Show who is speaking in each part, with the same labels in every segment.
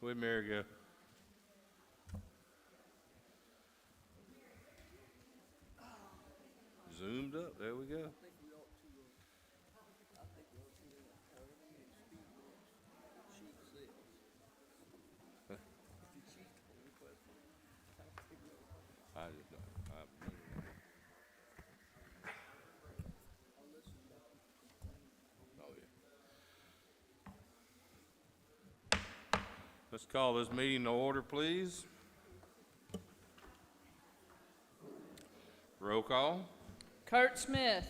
Speaker 1: Where'd Mary go? Zoomed up. There we go. I just don't. Oh, yeah. Let's call this meeting to order, please. Roll call.
Speaker 2: Kurt Smith.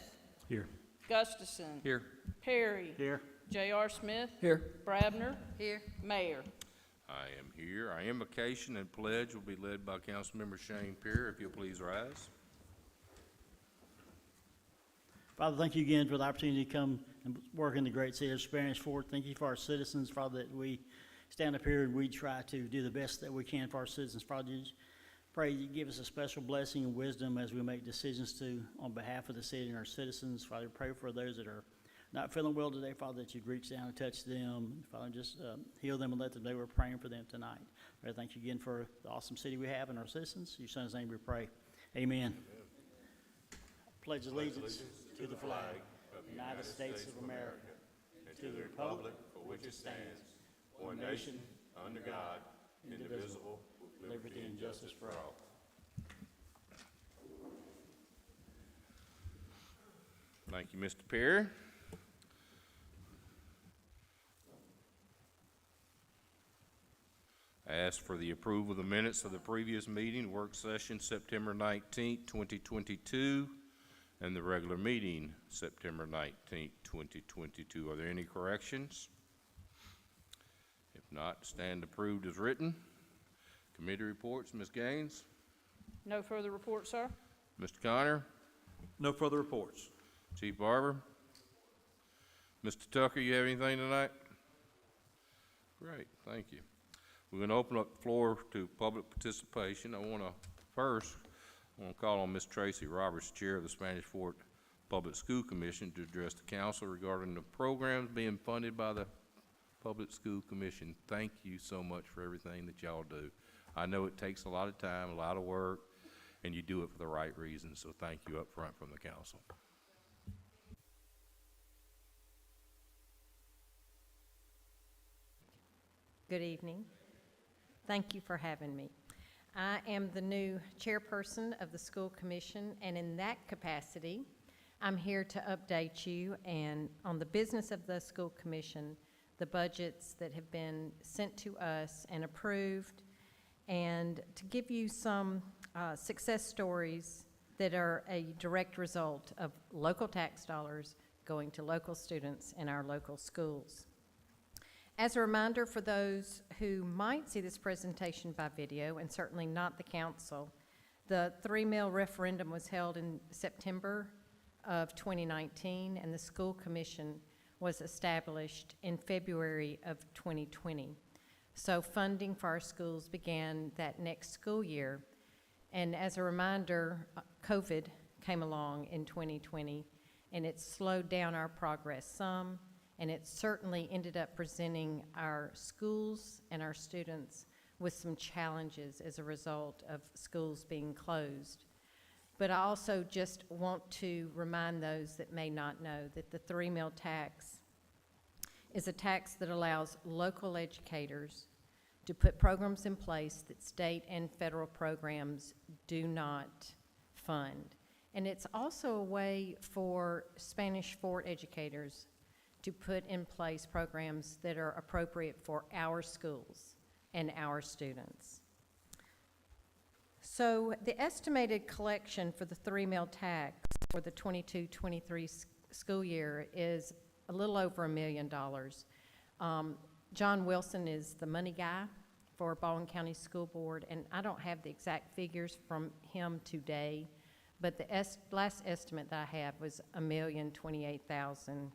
Speaker 3: Here.
Speaker 2: Gustafson.
Speaker 1: Here.
Speaker 2: Perry.
Speaker 3: Here.
Speaker 2: J.R. Smith.
Speaker 3: Here.
Speaker 2: Brabner. Here. Mayor.
Speaker 1: I am here. Our invocation and pledge will be led by Councilmember Shane Perry. If you'll please rise.
Speaker 3: Father, thank you again for the opportunity to come and work in the great city of Spanish Fort. Thank you for our citizens, Father, that we stand up here and we try to do the best that we can for our citizens. Father, just pray you give us a special blessing and wisdom as we make decisions on behalf of the city and our citizens. Father, pray for those that are not feeling well today, Father, that you'd reach down and touch them. Father, just heal them and let them know we're praying for them tonight. Father, thank you again for the awesome city we have and our citizens. In your Son's name we pray. Amen. Pledge allegiance to the flag of the United States of America and to the republic for which it stands, one nation, under God, indivisible, with liberty and justice for all.
Speaker 1: Thank you, Mr. Perry. I ask for the approval of the minutes of the previous meeting, work session, September 19th, 2022, and the regular meeting, September 19th, 2022. Are there any corrections? If not, stand approved as written. Committee reports, Ms. Gaines.
Speaker 2: No further report, sir.
Speaker 1: Mr. Connor.
Speaker 4: No further reports.
Speaker 1: Chief Barber. Mr. Tucker, you have anything tonight? Great, thank you. We're going to open up the floor to public participation. I want to call on Ms. Tracy Roberts, Chair of the Spanish Fort Public School Commission, to address the council regarding the programs being funded by the Public School Commission. Thank you so much for everything that y'all do. I know it takes a lot of time, a lot of work, and you do it for the right reasons, so thank you up front from the council.
Speaker 5: Good evening. Thank you for having me. I am the new chairperson of the school commission, and in that capacity, I'm here to update you on the business of the school commission, the budgets that have been sent to us and approved, and to give you some success stories that are a direct result of local tax dollars going to local students in our local schools. As a reminder for those who might see this presentation by video, and certainly not the council, the 3-mill referendum was held in September of 2019, and the school commission was established in February of 2020. So funding for our schools began that next school year. And as a reminder, COVID came along in 2020, and it slowed down our progress some. And it certainly ended up presenting our schools and our students with some challenges as a result of schools being closed. But I also just want to remind those that may not know that the 3-mill tax is a tax that allows local educators to put programs in place that state and federal programs do not fund. And it's also a way for Spanish Fort educators to put in place programs that are appropriate for our schools and our students. So the estimated collection for the 3-mill tax for the 22-23 school year is a little over $1 million. John Wilson is the money guy for Baldwin County School Board, and I don't have the exact figures from him today, but the last estimate that I have was $1,028,838.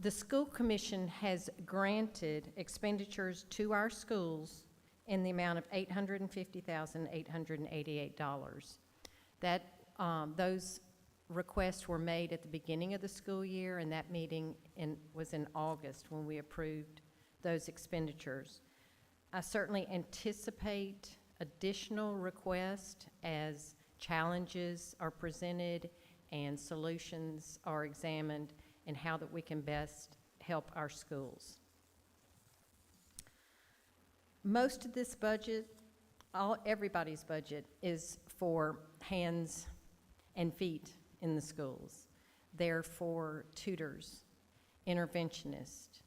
Speaker 5: The school commission has granted expenditures to our schools in the amount of $850,888. Those requests were made at the beginning of the school year, and that meeting was in August when we approved those expenditures. I certainly anticipate additional requests as challenges are presented and solutions are examined, and how that we can best help our schools. Most of this budget, everybody's budget, is for hands and feet in the schools. They're for tutors, interventionists,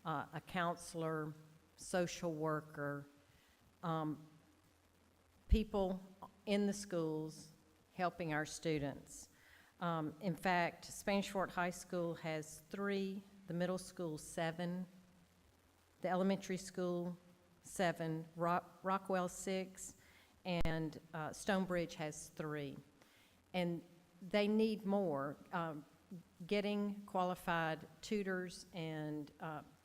Speaker 5: a counselor, social worker, people in the schools helping our students. In fact, Spanish Fort High School has 3, the middle school 7, the elementary school 7, Rockwell 6, and Stonebridge has 3. And they need more. Getting qualified tutors and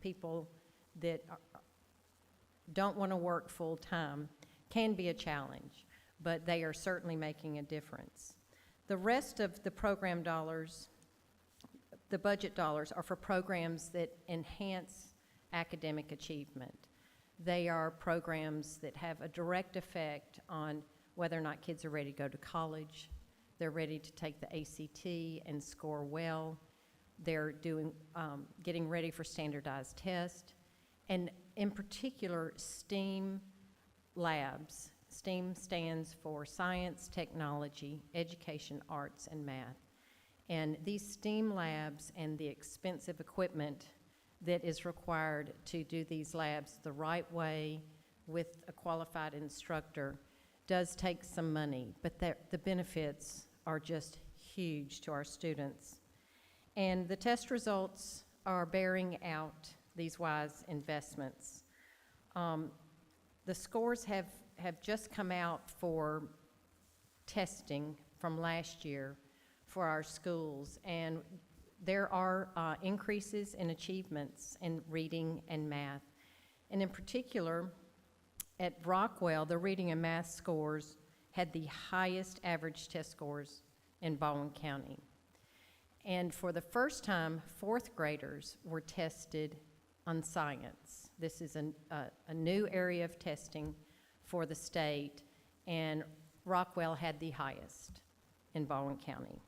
Speaker 5: people that don't want to work full-time can be a challenge, but they are certainly making a difference. The rest of the program dollars, the budget dollars, are for programs that enhance academic achievement. They are programs that have a direct effect on whether or not kids are ready to go to college. They're ready to take the ACT and score well. They're getting ready for standardized tests. And in particular, STEAM labs. STEAM stands for Science, Technology, Education, Arts, and Math. And these STEAM labs and the expensive equipment that is required to do these labs the right way with a qualified instructor does take some money, but the benefits are just huge to our students. And the test results are bearing out these wise investments. The scores have just come out for testing from last year for our schools, and there are increases in achievements in reading and math. And in particular, at Rockwell, the reading and math scores had the highest average test scores in Baldwin County. And for the first time, 4th graders were tested on science. This is a new area of testing for the state, and Rockwell had the highest in Baldwin County.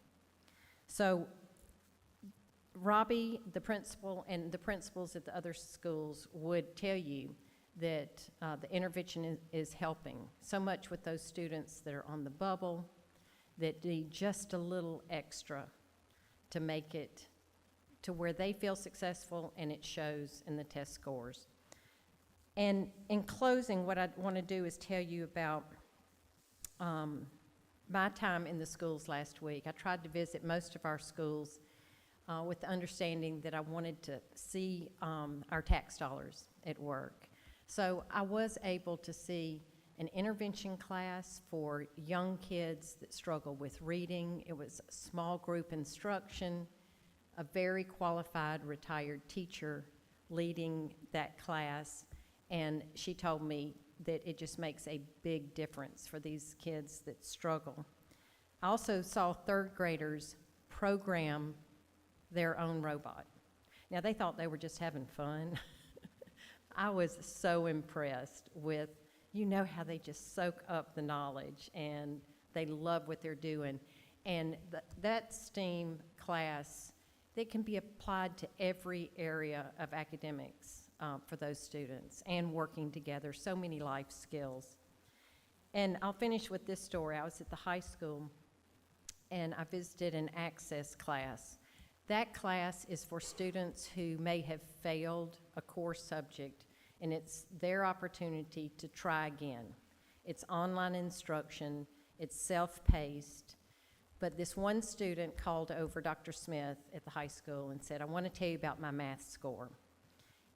Speaker 5: So Robbie, the principal, and the principals at the other schools would tell you that the intervention is helping so much with those students that are on the bubble, that need just a little extra to make it to where they feel successful, and it shows in the test scores. And in closing, what I want to do is tell you about my time in the schools last week. I tried to visit most of our schools with the understanding that I wanted to see our tax dollars at work. So I was able to see an intervention class for young kids that struggle with reading. It was small group instruction, a very qualified retired teacher leading that class, and she told me that it just makes a big difference for these kids that struggle. I also saw 3rd graders program their own robot. Now, they thought they were just having fun. I was so impressed with, how they just soak up the knowledge, and they love what they're doing. And that STEAM class, that can be applied to every area of academics for those students, and working together, so many life skills. And I'll finish with this story. I was at the high school, and I visited an access class. That class is for students who may have failed a core subject, and it's their opportunity to try again. It's online instruction, it's self-paced, but this one student called over Dr. Smith at the high school and said, I want to tell you about my math score.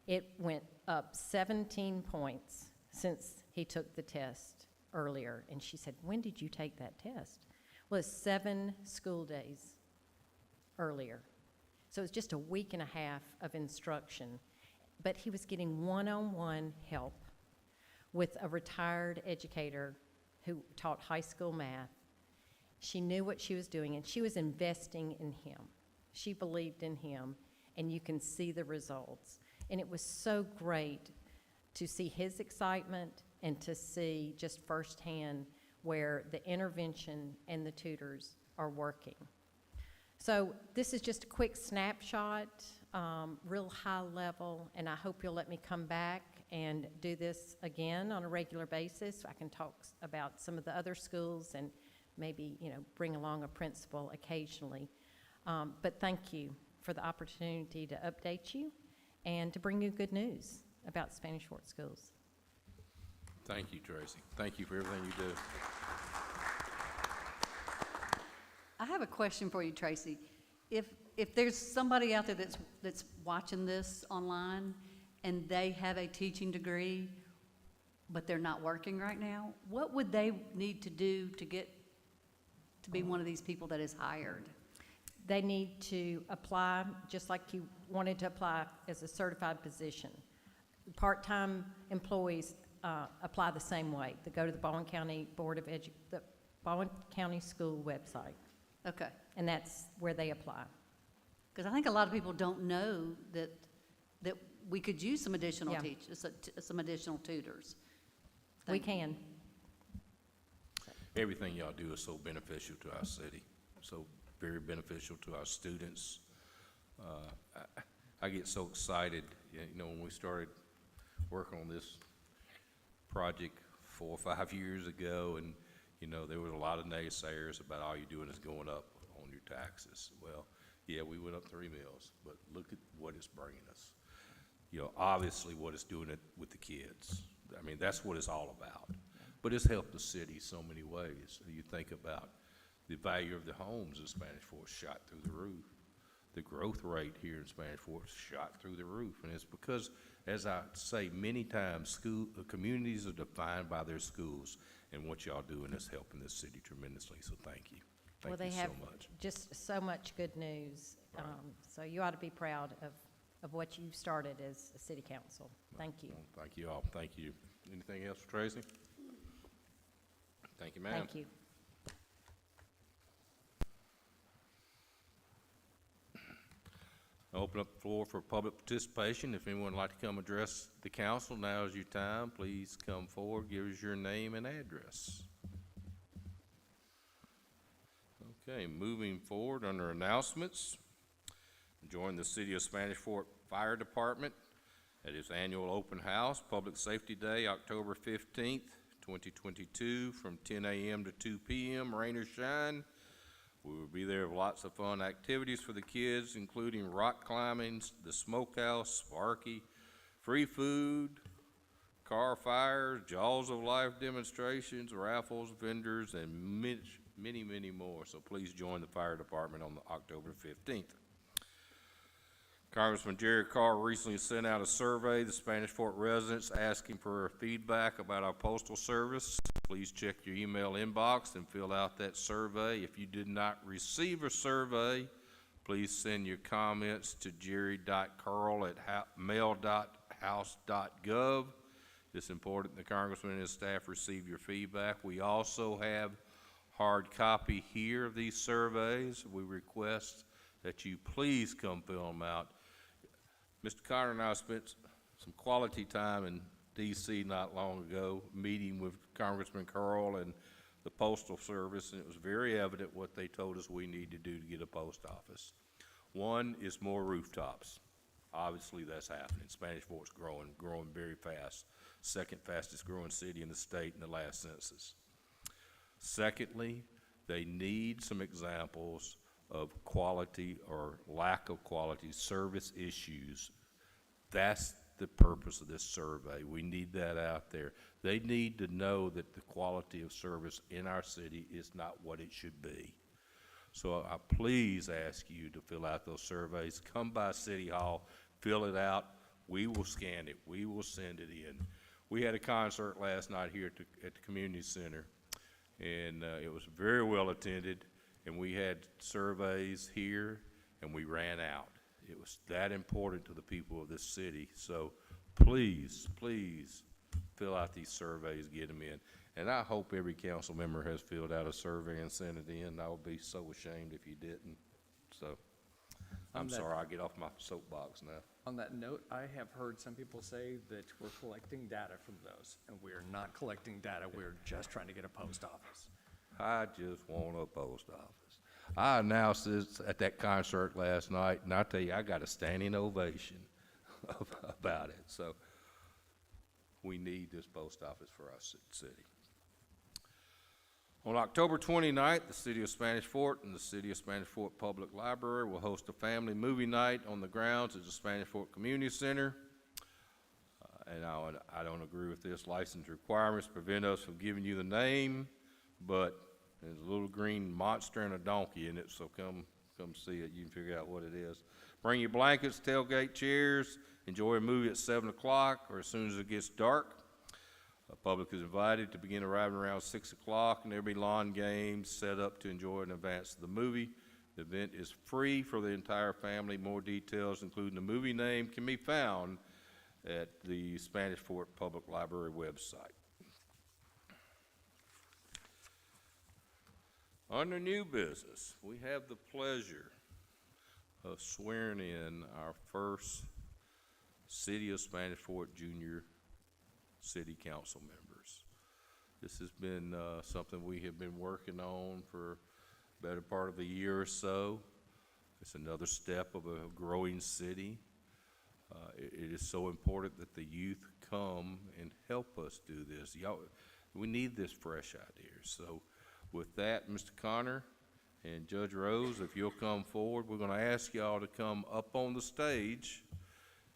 Speaker 5: It went up 17 points since he took the test earlier. And she said, when did you take that test? Well, it's 7 school days earlier. So it's just a week and a half of instruction. But he was getting one-on-one help with a retired educator who taught high school math. She knew what she was doing, and she was investing in him. She believed in him, and you can see the results. And it was so great to see his excitement and to see just firsthand where the intervention and the tutors are working. So this is just a quick snapshot, real high level, and I hope you'll let me come back and do this again on a regular basis. I can talk about some of the other schools and maybe, bring along a principal occasionally. But thank you for the opportunity to update you and to bring you good news about Spanish Fort Schools.
Speaker 1: Thank you, Tracy. Thank you for everything you do.
Speaker 6: I have a question for you, Tracy. If there's somebody out there that's watching this online and they have a teaching degree, but they're not working right now, what would they need to do to get to be one of these people that is hired?
Speaker 5: They need to apply, just like you wanted to apply as a certified position. Part-time employees apply the same way. They go to the Baldwin County the Baldwin County School website,
Speaker 6: Okay,
Speaker 5: and that's where they apply.
Speaker 6: because I think a lot of people don't know that we could use some additional
Speaker 5: Yeah.
Speaker 6: teachers, some additional tutors.
Speaker 5: We
Speaker 6: Thank
Speaker 5: can.
Speaker 1: Everything y'all do is so beneficial to our city, so very beneficial to our students. I get so excited, when we started working on this project 4 or 5 years ago, and, there was a lot of naysayers about all you're doing is going up on your taxes. Well, yeah, we went up 3 mills, but look at what it's bringing us. Obviously what it's doing with the kids. I mean, that's what it's all about. But it's helped the city so many ways. You think about the value of the homes in Spanish Fort shot through the roof. The growth rate here in Spanish Fort shot through the roof. And it's because, as I say many times, communities are defined by their schools, and what y'all doing is helping this city tremendously, so thank you.
Speaker 5: Well,
Speaker 1: Thank
Speaker 5: they
Speaker 1: you
Speaker 5: have
Speaker 1: so much.
Speaker 5: just so much good news. So you ought to be proud of what you started as a city council. Thank you.
Speaker 1: Well, thank you all, thank you. Anything else for Tracy? Thank you, ma'am.
Speaker 5: Thank you.
Speaker 1: Open up the floor for public participation. If anyone would like to come address the council, now is your time. Please come forward, give us your name and address. Okay, moving forward under announcements. Join the City of Spanish Fort Fire Department at its annual open house, Public Safety Day, October 15th, 2022, from 10 a.m. to 2 p.m., rain or shine. We will be there with lots of fun activities for the kids, including rock climbing, the smokehouse, Sparky, free food, car fires, Jaws of Life demonstrations, raffles, vendors, and many, many more. So please join the fire department on October 15th. Congressman Jerry Carr recently sent out a survey to Spanish Fort residents asking for feedback about our postal service. Please check your email inbox and fill out that survey. If you did not receive a survey, please send your comments to jerry.carl@mail.house.gov. It's important the Congressman and his staff receive your feedback. We also have hard copy here of these surveys. We request that you please come fill them out. Mr. Connor and I spent some quality time in D.C. not long ago, meeting with Congressman Carl and the Postal Service, and it was very evident what they told us we need to do to get a post office. One is more rooftops. Obviously, that's happening. Spanish Fort's growing very fast. Second fastest growing city in the state in the last census. Secondly, they need some examples of quality or lack of quality service issues. That's the purpose of this survey. We need that out there. They need to know that the quality of service in our city is not what it should be. So I please ask you to fill out those surveys. Come by City Hall, fill it out. We will scan it. We will send it in. We had a concert last night here at the community center, and it was very well attended. And we had surveys here, and we ran out. It was that important to the people of this city. So please, please fill out these surveys, get them in. And I hope every council member has filled out a survey and sent it in. I would be so ashamed if you didn't. So, I'm
Speaker 7: On that-
Speaker 1: sorry, I get off my soapbox now.
Speaker 7: On that note, I have heard some people say that we're collecting data from those, and we are not collecting data, we're just trying to get a post office.
Speaker 1: I just want a post office. I announced this at that concert last night, and I tell you, I got a standing ovation about it. So, we need this post office for our city. On October 29th, the City of Spanish Fort and the City of Spanish Fort Public Library will host a family movie night on the grounds of the Spanish Fort Community Center. And I don't agree with this. License requirements prevent us from giving you the name, but there's a little green monster and a donkey in it, so come see it. You can figure out what it is. Bring your blankets, tailgate chairs, enjoy a movie at 7 o'clock or as soon as it gets dark. The public is invited to begin arriving around 6 o'clock, and there'll be lawn games set up to enjoy in advance of the movie. The event is free for the entire family. More details, including the movie name, can be found at the Spanish Fort Public Library website. Under new business, we have the pleasure of swearing in our first City of Spanish Fort Junior City Council members. This has been something we have been working on for the better part of a year or so. It's another step of a growing city. It is so important that the youth come and help us do this. Y'all, we need this fresh ideas. So with that, Mr. Connor and Judge Rose, if you'll come forward, we're going to ask y'all to come up on the stage,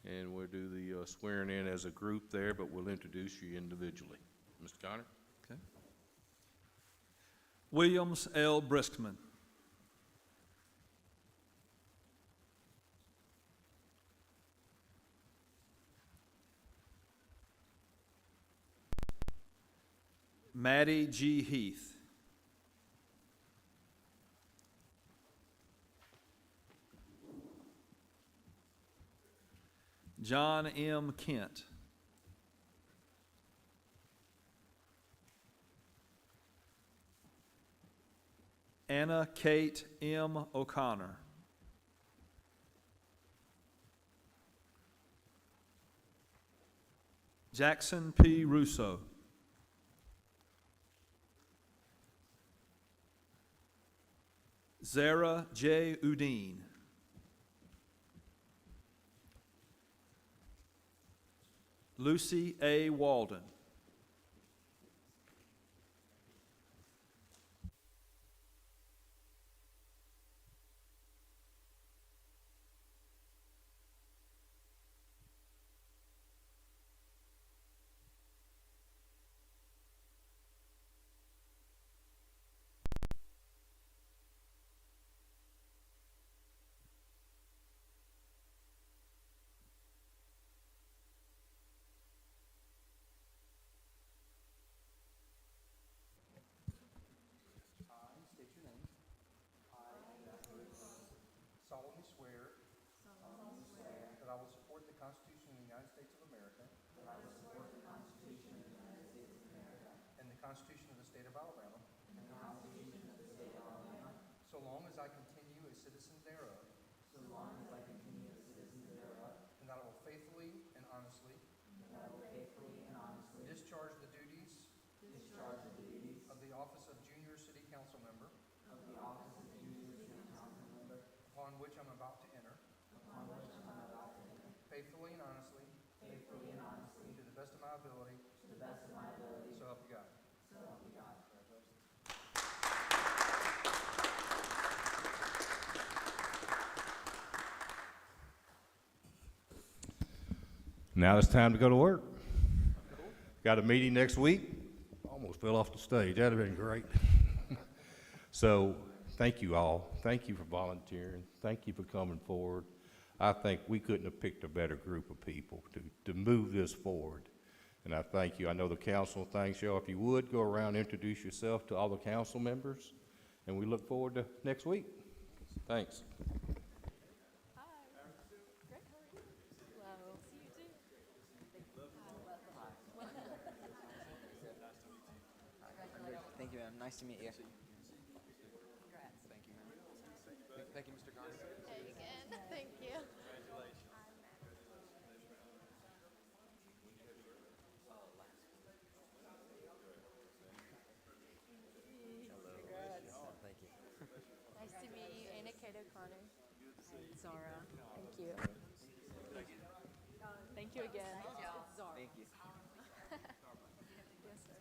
Speaker 1: and we'll do the swearing in as a group there, but we'll introduce you individually. Mr. Connor?
Speaker 4: Okay. Williams L. Briskman. Maddie G. Heath. John M. Kent. Anna Kate M. O'Connor. Jackson P. Russo. Zara J. Udine. Lucy A. Walden.
Speaker 8: Solemnly swear. That I will support the Constitution of the United States of America. And the Constitution of the State of Alabama. So long as I continue a citizen thereof. And that I will faithfully and honestly. Discharge the duties. Of the office of Junior City Council Member. Upon which I'm about to enter. Faithfully and honestly. To the best of my ability. So help you God.
Speaker 1: Now it's time to go to work. Got a meeting next week. Almost fell off the stage. That'd have been great. So, thank you all. Thank you for volunteering. Thank you for coming forward. I think we couldn't have picked a better group of people to move this forward. And I thank you. I know the council thanks you. If you would, go around and introduce yourself to all the council members. And we look forward to next week. Thanks.
Speaker 9: Thank you, ma'am. Nice to meet you. Congrats. Thank you, ma'am. Thank you, Mr. Garner.
Speaker 10: Hey again. Thank you.
Speaker 9: Thank you.
Speaker 10: Nice to meet you, Anna Kate O'Connor. Zara. Thank you.
Speaker 2: Thank you again.
Speaker 9: Thank you.
Speaker 10: Yes, sir.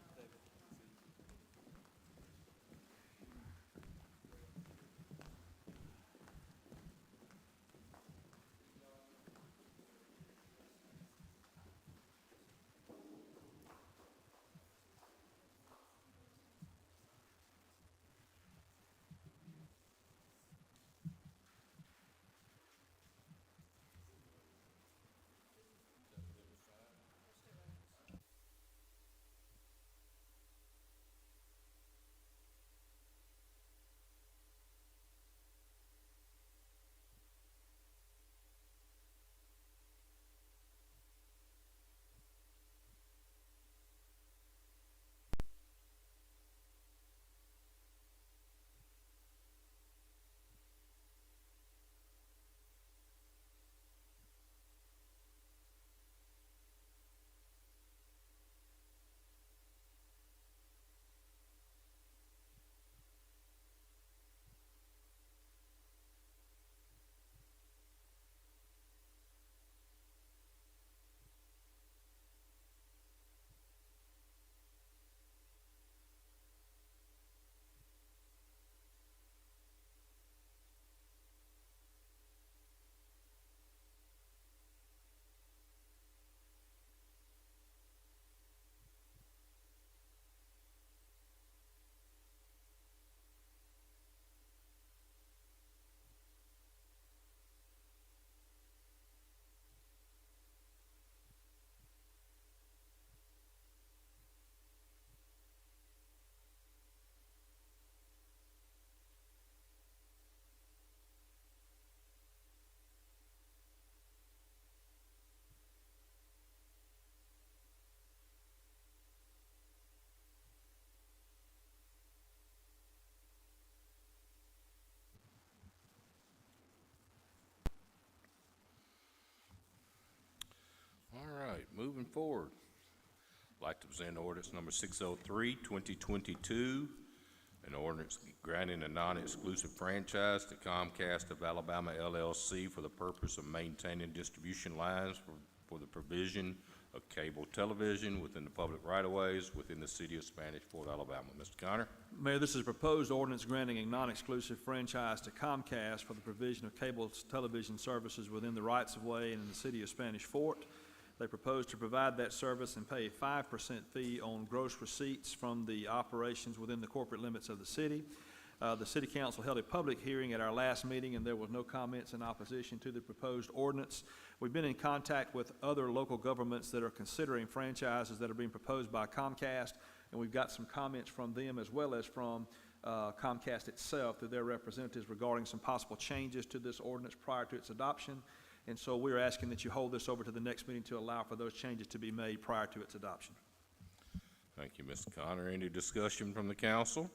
Speaker 1: All right, moving forward. I'd like to present ordinance number 603, 2022, an ordinance granting a non-exclusive franchise to Comcast of Alabama LLC for the purpose of maintaining distribution lines for the provision of cable television within the public right-of-ways within the city of Spanish Fort, Alabama. Mr. Connor?
Speaker 4: Mayor, this is a proposed ordinance granting a non-exclusive franchise to Comcast for the provision of cable television services within the rights-of-way and in the city of Spanish Fort. They propose to provide that service and pay a 5% fee on gross receipts from the operations within the corporate limits of the city. The City Council held a public hearing at our last meeting, and there was no comments in opposition to the proposed ordinance. We've been in contact with other local governments that are considering franchises that are being proposed by Comcast, and we've got some comments from them as well as from Comcast itself through their representatives regarding some possible changes to this ordinance prior to its adoption. And so we're asking that you hold this over to the next meeting to allow for those changes to be made prior to its adoption.
Speaker 1: Thank you, Mr. Connor. Any discussion from the council?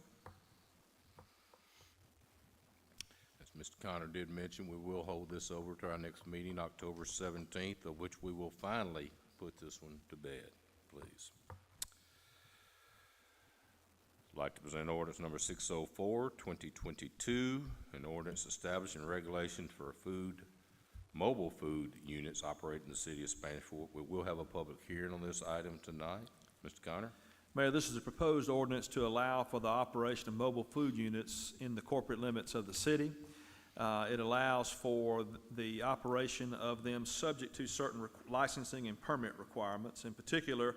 Speaker 1: As Mr. Connor did mention, we will hold this over to our next meeting, October 17th, of which we will finally put this one to bed, please. I'd like to present ordinance number 604, 2022, an ordinance establishing regulations for mobile food units operating in the city of Spanish Fort. We will have a public hearing on this item tonight. Mr. Connor?
Speaker 4: Mayor, this is a proposed ordinance to allow for the operation of mobile food units in the corporate limits of the city. It allows for the operation of them subject to certain licensing and permit requirements. In particular,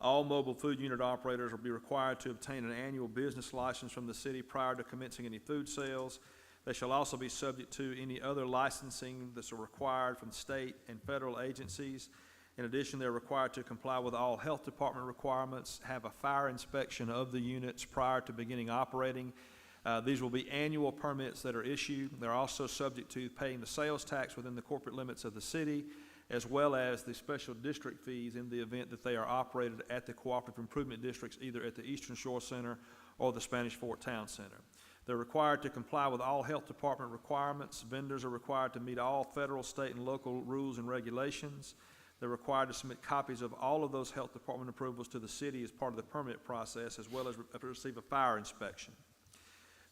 Speaker 4: all mobile food unit operators will be required to obtain an annual business license from the city prior to commencing any food sales. They shall also be subject to any other licensing that's required from state and federal agencies. In addition, they're required to comply with all health department requirements, have a fire inspection of the units prior to beginning operating. These will be annual permits that are issued. They're also subject to paying the sales tax within the corporate limits of the city, as well as the special district fees in the event that they are operated at the cooperative improvement districts, either at the Eastern Shore Center or the Spanish Fort Town Center. They're required to comply with all health department requirements. Vendors are required to meet all federal, state, and local rules and regulations. They're required to submit copies of all of those health department approvals to the city as part of the permit process, as well as receive a fire inspection.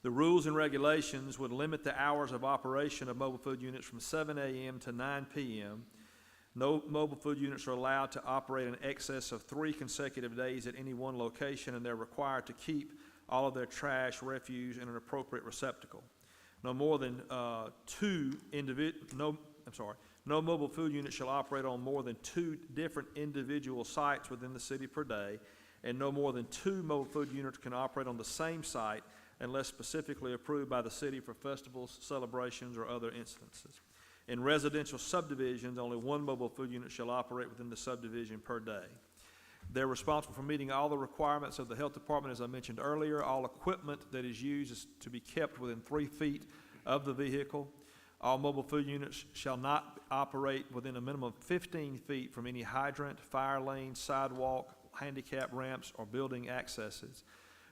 Speaker 4: The rules and regulations would limit the hours of operation of mobile food units from 7 a.m. to 9 p.m. No mobile food units are allowed to operate in excess of 3 consecutive days at any one location, and they're required to keep all of their trash, refuse in an appropriate receptacle. No more than no mobile food unit shall operate on more than 2 different individual sites within the city per day, and no more than 2 mobile food units can operate on the same site unless specifically approved by the city for festivals, celebrations, or other instances. In residential subdivisions, only 1 mobile food unit shall operate within the subdivision per day. They're responsible for meeting all the requirements of the health department, as I mentioned earlier. All equipment that is used is to be kept within 3 feet of the vehicle. All mobile food units shall not operate within a minimum of 15 feet from any hydrant, fire lane, sidewalk, handicap ramps, or building accesses.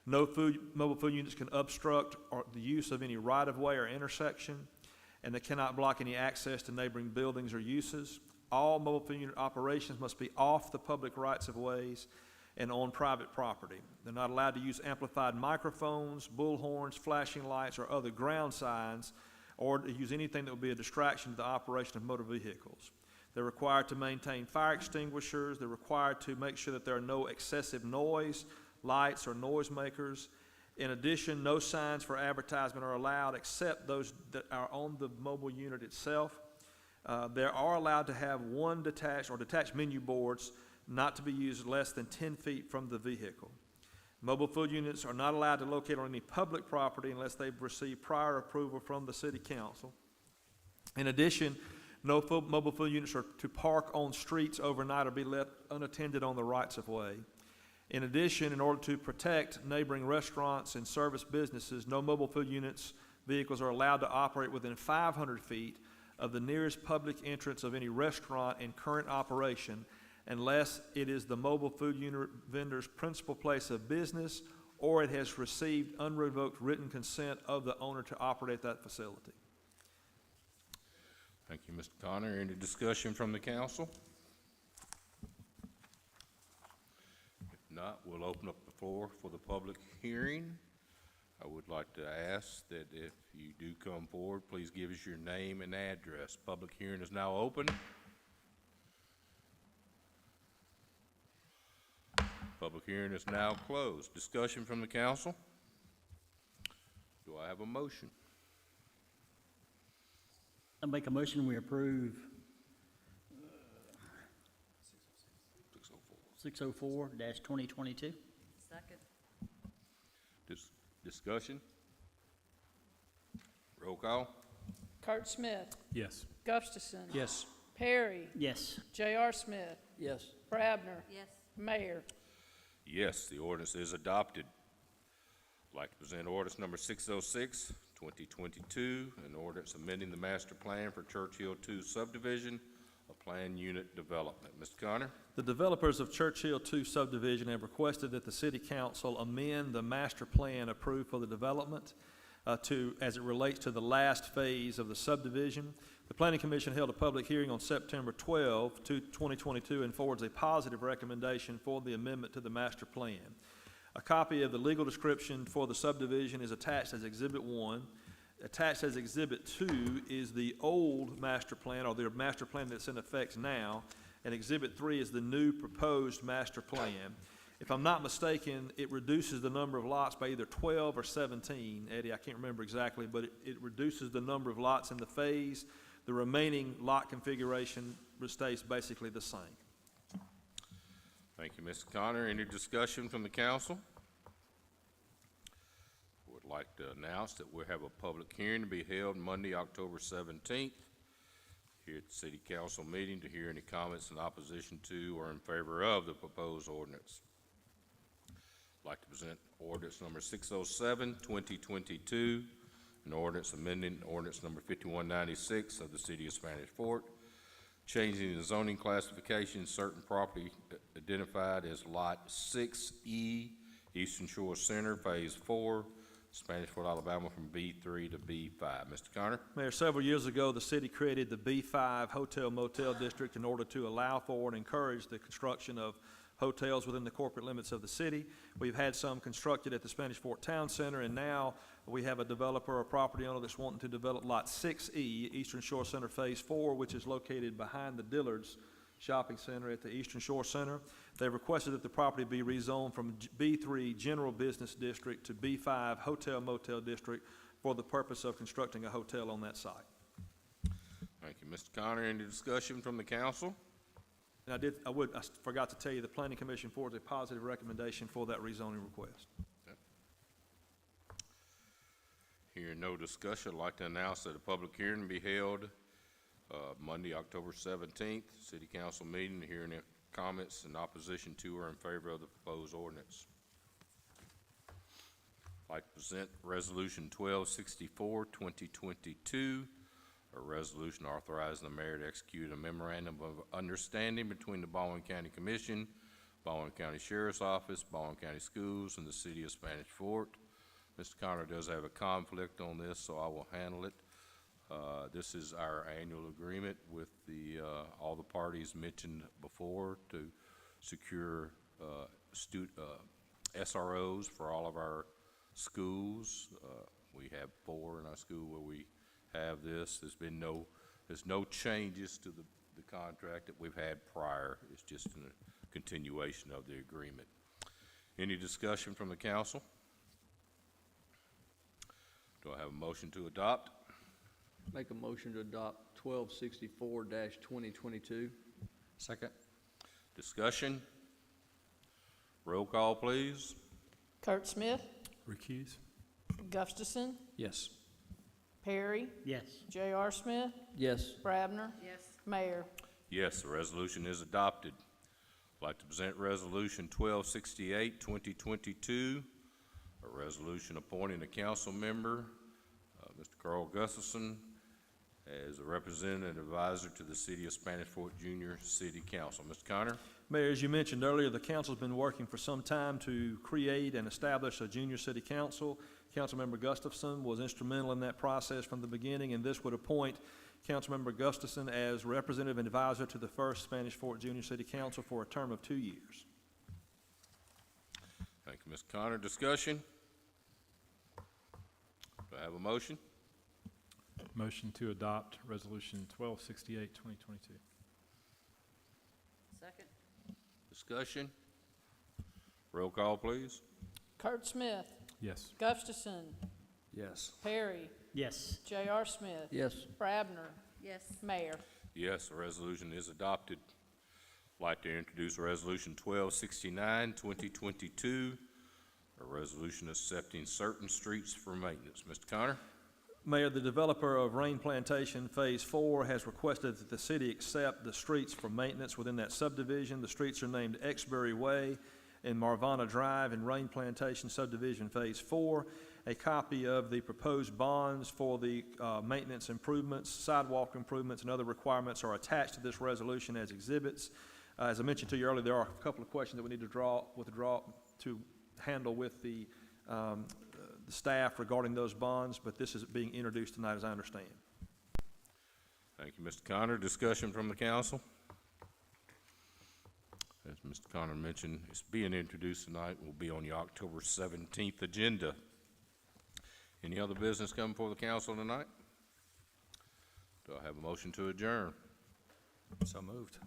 Speaker 4: No mobile food units can obstruct the use of any right-of-way or intersection, and they cannot block any access to neighboring buildings or uses. All mobile food unit operations must be off the public rights-of-ways and on private property. They're not allowed to use amplified microphones, bullhorns, flashing lights, or other ground signs, or to use anything that would be a distraction to the operation of motor vehicles. They're required to maintain fire extinguishers. They're required to make sure that there are no excessive noise, lights, or noisemakers. In addition, no signs for advertisement are allowed except those that are on the mobile unit itself. They are allowed to have 1 detached menu boards, not to be used less than 10 feet from the vehicle. Mobile food units are not allowed to locate on any public property unless they've received prior approval from the city council. In addition, no mobile food units are to park on streets overnight or be left unattended on the rights-of-way. In addition, in order to protect neighboring restaurants and service businesses, no mobile food units vehicles are allowed to operate within 500 feet of the nearest public entrance of any restaurant in current operation, unless it is the mobile food unit vendor's principal place of business or it has received unrevoked written consent of the owner to operate that facility.
Speaker 1: Thank you, Mr. Connor. Any discussion from the council? If not, we'll open up the floor for the public hearing. I would like to ask that if you do come forward, please give us your name and address. Public hearing is now open. Public hearing is now closed. Discussion from the council? Do I have a motion?
Speaker 3: I make a motion, we approve 604-2022.
Speaker 6: Second.
Speaker 1: Discussion? Roll call?
Speaker 2: Kurt Smith,
Speaker 7: Yes.
Speaker 2: Gustafson.
Speaker 7: Yes.
Speaker 2: Perry,
Speaker 3: Yes.
Speaker 2: J.R. Smith,
Speaker 7: Yes.
Speaker 2: Brabner,
Speaker 6: Yes.
Speaker 2: Mayor.
Speaker 1: Yes, the ordinance is adopted. I'd like to present ordinance number 606, 2022, an ordinance amending the master plan for Churchill 2 subdivision, a planned unit development. Mr. Connor?
Speaker 4: The developers of Churchill 2 subdivision have requested that the city council amend the master plan approved for the development as it relates to the last phase of the subdivision. The Planning Commission held a public hearing on September 12, 2022, and forwards a positive recommendation for the amendment to the master plan. A copy of the legal description for the subdivision is attached as Exhibit 1. Attached as Exhibit 2 is the old master plan, or the master plan that's in effect now, and Exhibit 3 is the new proposed master plan. If I'm not mistaken, it reduces the number of lots by either 12 or 17. Eddie, I can't remember exactly, but it reduces the number of lots in the phase. The remaining lot configuration stays basically the same.
Speaker 1: Thank you, Mr. Connor. Any discussion from the council? Would like to announce that we'll have a public hearing to be held Monday, October 17th, here at the City Council meeting to hear any comments in opposition to or in favor of the proposed ordinance. I'd like to present ordinance number 607, 2022, an ordinance amending ordinance number 5196 of the City of Spanish Fort, changing the zoning classification of certain property identified as Lot 6E Eastern Shore Center, Phase 4, Spanish Fort, Alabama, from B3 to B5. Mr. Connor?
Speaker 4: Mayor, several years ago, the city created the B5 Hotel Motel District in order to allow for and encourage the construction of hotels within the corporate limits of the city. We've had some constructed at the Spanish Fort Town Center, and now we have a developer or property owner that's wanting to develop Lot 6E, Eastern Shore Center Phase 4, which is located behind the Dillard's Shopping Center at the Eastern Shore Center. They requested that the property be rezoned from B3 General Business District to B5 Hotel Motel District for the purpose of constructing a hotel on that site.
Speaker 1: Thank you, Mr. Connor. Any discussion from the council?
Speaker 4: And I forgot to tell you, the Planning Commission forwards a positive recommendation for that rezoning request.
Speaker 1: Hearing no discussion, I'd like to announce that a public hearing be held Monday, October 17th, city council meeting, hearing any comments in opposition to or in favor of the proposed ordinance. I'd like to present Resolution 1264, 2022, a resolution authorizing the mayor to execute a memorandum of understanding between the Baldwin County Commission, Baldwin County Sheriff's Office, Baldwin County Schools, and the city of Spanish Fort. Mr. Connor does have a conflict on this, so I will handle it. This is our annual agreement with all the parties mentioned before to secure SROs for all of our schools. We have 4 in our school where we have this. There's no changes to the contract that we've had prior. It's just a continuation of the agreement. Any discussion from the council? Do I have a motion to adopt?
Speaker 11: Make a motion to adopt 1264-2022.
Speaker 7: Second.
Speaker 1: Discussion? Roll call, please.
Speaker 2: Kurt Smith,
Speaker 7: Recuse.
Speaker 2: Gustafson,
Speaker 7: Yes.
Speaker 2: Perry,
Speaker 3: Yes.
Speaker 2: J.R. Smith,
Speaker 11: Yes.
Speaker 2: Brabner,
Speaker 6: Yes.
Speaker 2: Mayor.
Speaker 1: Yes, the resolution is adopted. I'd like to present Resolution 1268, 2022, a resolution appointing a council member, Mr. Carl Gustafson, as a representative advisor to the City of Spanish Fort Junior City Council. Mr. Connor?
Speaker 4: Mayor, as you mentioned earlier, the council's been working for some time to create and establish a junior city council. Councilmember Gustafson was instrumental in that process from the beginning, and this would appoint Councilmember Gustafson as representative and advisor to the first Spanish Fort Junior City Council for a term of 2 years.
Speaker 1: Thank you, Mr. Connor. Discussion? Do I have a motion?
Speaker 12: Motion to adopt Resolution 1268, 2022.
Speaker 6: Second.
Speaker 1: Discussion? Roll call, please.
Speaker 2: Kurt Smith,
Speaker 12: Yes.
Speaker 2: Gustafson,
Speaker 7: Yes.
Speaker 2: Perry,
Speaker 3: Yes.
Speaker 2: J.R. Smith,
Speaker 11: Yes.
Speaker 2: Brabner,
Speaker 6: Yes.
Speaker 2: Mayor.
Speaker 1: Yes, the resolution is adopted. I'd like to introduce Resolution 1269, 2022, a resolution accepting certain streets for maintenance. Mr. Connor?
Speaker 4: Mayor, the developer of Rain Plantation Phase 4 has requested that the city accept the streets for maintenance within that subdivision. The streets are named Exbury Way and Marvana Drive in Rain Plantation Subdivision Phase 4. A copy of the proposed bonds for the maintenance improvements, sidewalk improvements, and other requirements are attached to this resolution as exhibits. As I mentioned to you earlier, there are a couple of questions that we need to handle with the staff regarding those bonds, but this is being introduced tonight, as I understand.
Speaker 1: Thank you, Mr. Connor. Discussion from the council? As Mr. Connor mentioned, it's being introduced tonight, will be on the October 17th agenda. Any other business coming before the council tonight? Do I have a motion to adjourn?
Speaker 7: So moved.